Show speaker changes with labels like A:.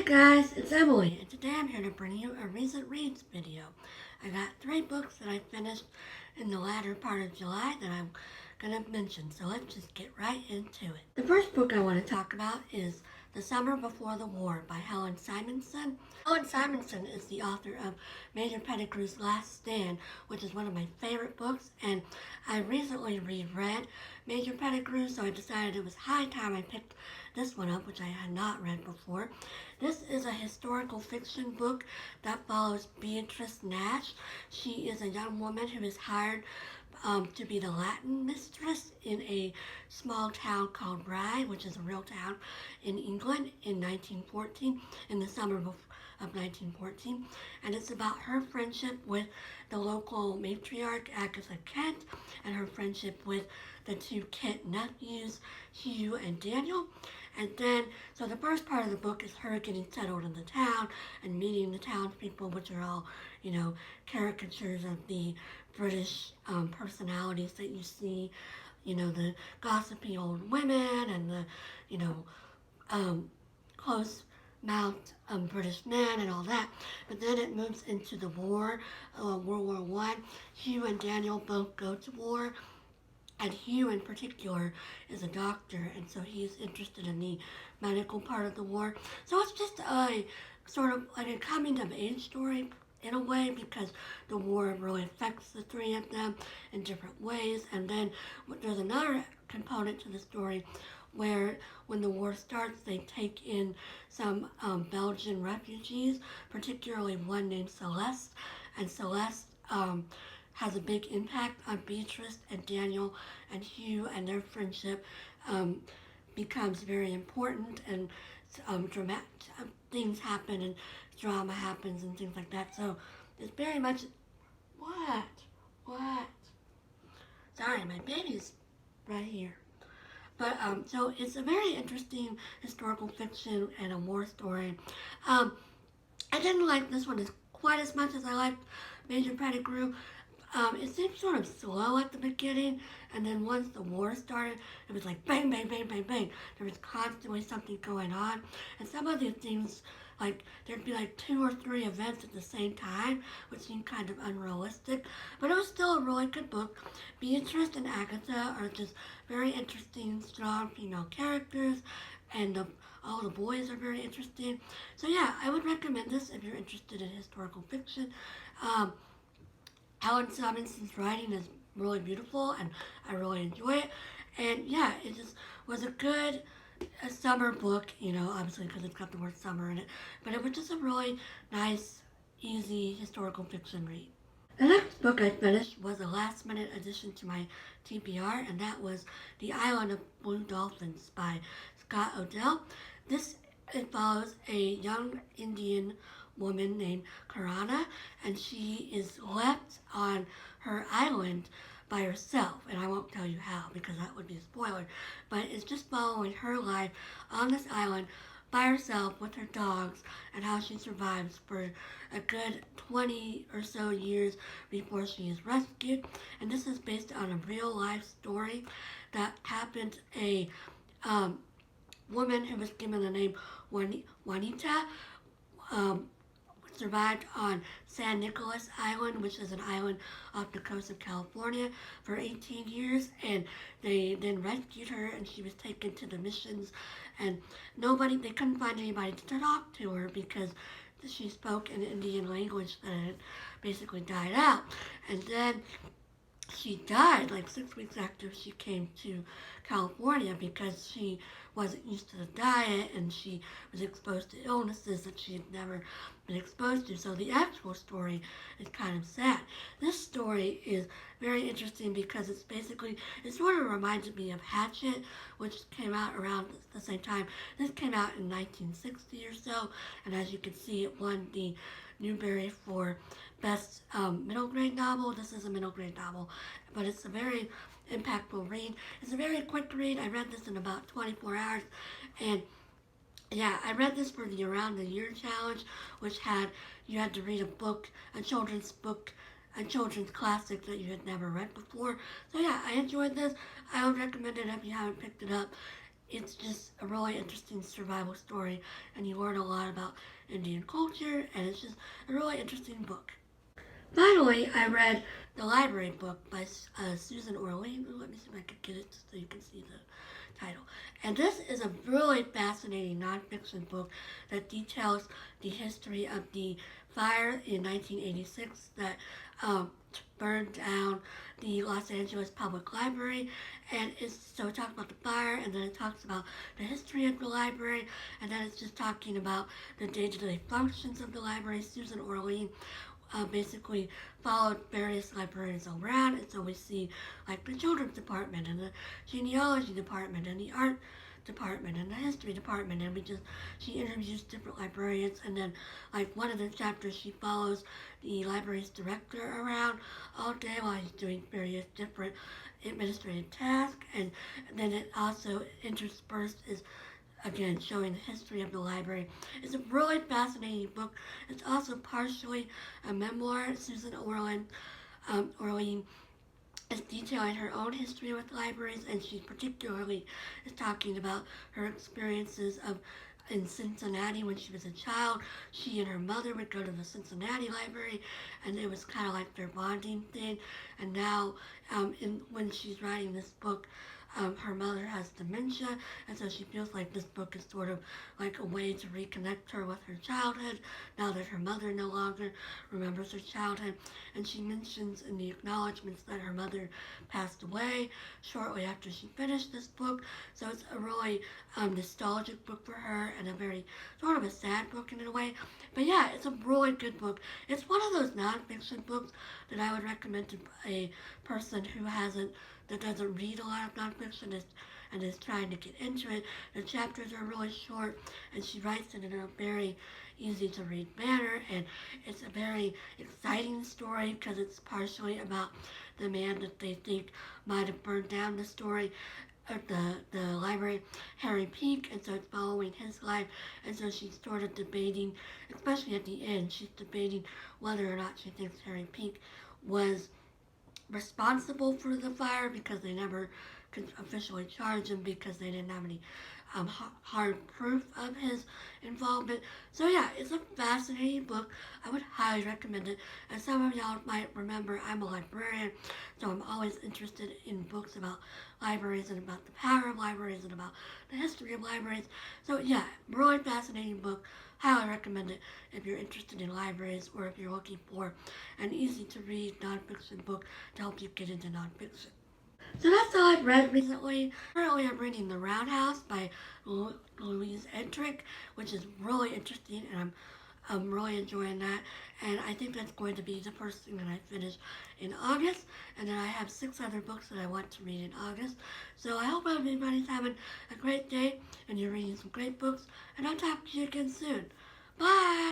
A: guys, it's Emily, and today I'm here to bring you a recent reads video. I got 3 books that I finished in the latter part of July that I'm going to mention, so let's just get right into it. The first book I want to talk about is The Summer Before the War by Helen Simonson. Helen Simonson is the author of Major Pettigrew's Last Stand, which is one of my favorite books, and I recently reread Major Pettigrew, so I decided it was high time I picked this one up, which I had not read before. This is a historical fiction book that follows Beatrice Nash. She is a young woman who is hired to be the Latin mistress in a small town called Rye, which is a real town in England in 1914, in the summer of 1914. And it's about her friendship with the local matriarch, Agatha Kent, and her friendship with the 2 Kent nephews, Hugh and Daniel. And then, so the first part of the book is her getting settled in the town and meeting the townspeople, which are all, caricatures of the British personalities that you see, the gossipy old women and the, close-mouthed British men and all that. But then it moves into the war, World War I. Hugh and Daniel both go to war. And Hugh in particular is a doctor, and so he's interested in the medical part of the war. So it's just a sort of like a coming of age story in a way, because the war really affects the 3 of them in different ways. And then there's another component to the story where when the war starts, they take in some Belgian refugees, particularly one named Celeste. And Celeste has a big impact on Beatrice and Daniel and Hugh, and their friendship becomes very important, and dramatic things happen and drama happens and things like that. So it's very much what? Sorry, my baby's right here. But so it's a very interesting historical fiction and a war story. I didn't like this one quite as much as I liked Major Pettigrew. It seemed sort of slow at the beginning, and then once the war started, it was like bang, bang, bang, bang, bang. There was constantly something going on, and some of the things, like there'd be like 2 or 3 events at the same time, which seemed kind of unrealistic, but it was still a really good book. Beatrice and Agatha are just very interesting, strong female characters, and all the boys are very interesting. So yeah, I would recommend this if you're interested in historical fiction. Helen Simonson's writing is really beautiful, and I really enjoy it. And yeah, it just was a good summer book, obviously because it's got the word summer in it. But it was just a really nice, easy historical fiction read. The next book I finished was a last-minute addition to my TBR, and that was The Ion of One Dolphins by Scott Odell. It follows a young Indian woman named Karana, and she is left on her island by herself, and I won't tell you how because that would be a spoiler, but it's just following her life on this island by herself with her dogs and how she survives for a good 20 or so years before she is rescued. And this is based on a real life story that happened. A woman who was given the name Juanita survived on San Nicolas Island, which is an island off the coast of California, for 18 years, and they then rescued her, and she was taken to the missions, and they couldn't find anybody to talk to her because she spoke an Indian language that had basically died out. And then she died like 6 weeks after she came to California because she wasn't used to the diet, and she was exposed to illnesses that she had never been exposed to. So the actual story is kind of sad. This story is very interesting because it sort of reminds me of Hatchet, which came out around the same time. This came out in 1960 or so, and as you can see, it won the Newbery for best middle grade novel. This is a middle grade novel, but it's a very impactful read. It's a very quick read. I read this in about 24 hours, and yeah, I read this for the Around the Year challenge, which you had to read a children's classic that you had never read before. So yeah, I enjoyed this. I would recommend it if you haven't picked it up. it's just a really interesting survival story, and you learn a lot about Indian culture, and it's just a really interesting book. Finally, I read The Library Book by Susan Orlean. Let me see if I can get it so you can see the title. And this is a really fascinating nonfiction book that details the history of the fire in 1986 that burned down the Los Angeles Public Library. And so it talks about the fire, and then it talks about the history of the library, and then it's just talking about the day-to-day functions of the library. Susan Orlean basically followed various librarians around, and so we see like the children's department and the genealogy department and the art department and the history department, and she interviews different librarians, and then like one of the chapters she follows the library's director around all day while he's doing various different administrative tasks, and then it also interspersed is again showing the history of the library. It's a really fascinating book. It's also partially a memoir. Susan Orlean is detailing her own history with libraries, and she particularly is talking about her experiences in Cincinnati when she was a child. She and her mother would go to the Cincinnati library, and it was kind of like their bonding thing. And now, when she's writing this book, her mother has dementia, and so she feels like this book is sort of like a way to reconnect her with her childhood now that her mother no longer remembers her childhood. And she mentions in the acknowledgments that her mother passed away shortly after she finished this book, so it's a really nostalgic book for her, and a very sort of a sad book in a way. But yeah, it's a really good book. It's one of those nonfiction books that I would recommend to a person that doesn't read a lot of nonfiction and is trying to get into it. The chapters are really short, and she writes it in a very easy to read manner, and it's a very exciting story because it's partially about the man that they think might have burned down the library, Harry Peak, and so it's following his life, and so she's sort of debating, especially at the end, she's debating whether or not she thinks Harry Peak was responsible for the fire, because they never could officially charge him because they didn't have any hard proof of his involvement. So yeah, it's a fascinating book. I would highly recommend it. As some of y'all might remember, I'm a librarian, so I'm always interested in books about libraries and about the power of libraries and about the history of libraries. So yeah, really fascinating book. Highly recommend it if you're interested in libraries, or if you're looking for an easy to read nonfiction book to help you get into nonfiction. So that's all I've read recently. Currently I'm reading The Roundhouse by Louise Erdich, which is really interesting, and I'm really enjoying that. And I think that's going to be the first thing that I finish in August. And then I have 6 other books that I want to read in August. So I hope everybody's having a great day and you're reading some great books. And I'll talk to you again soon. Bye!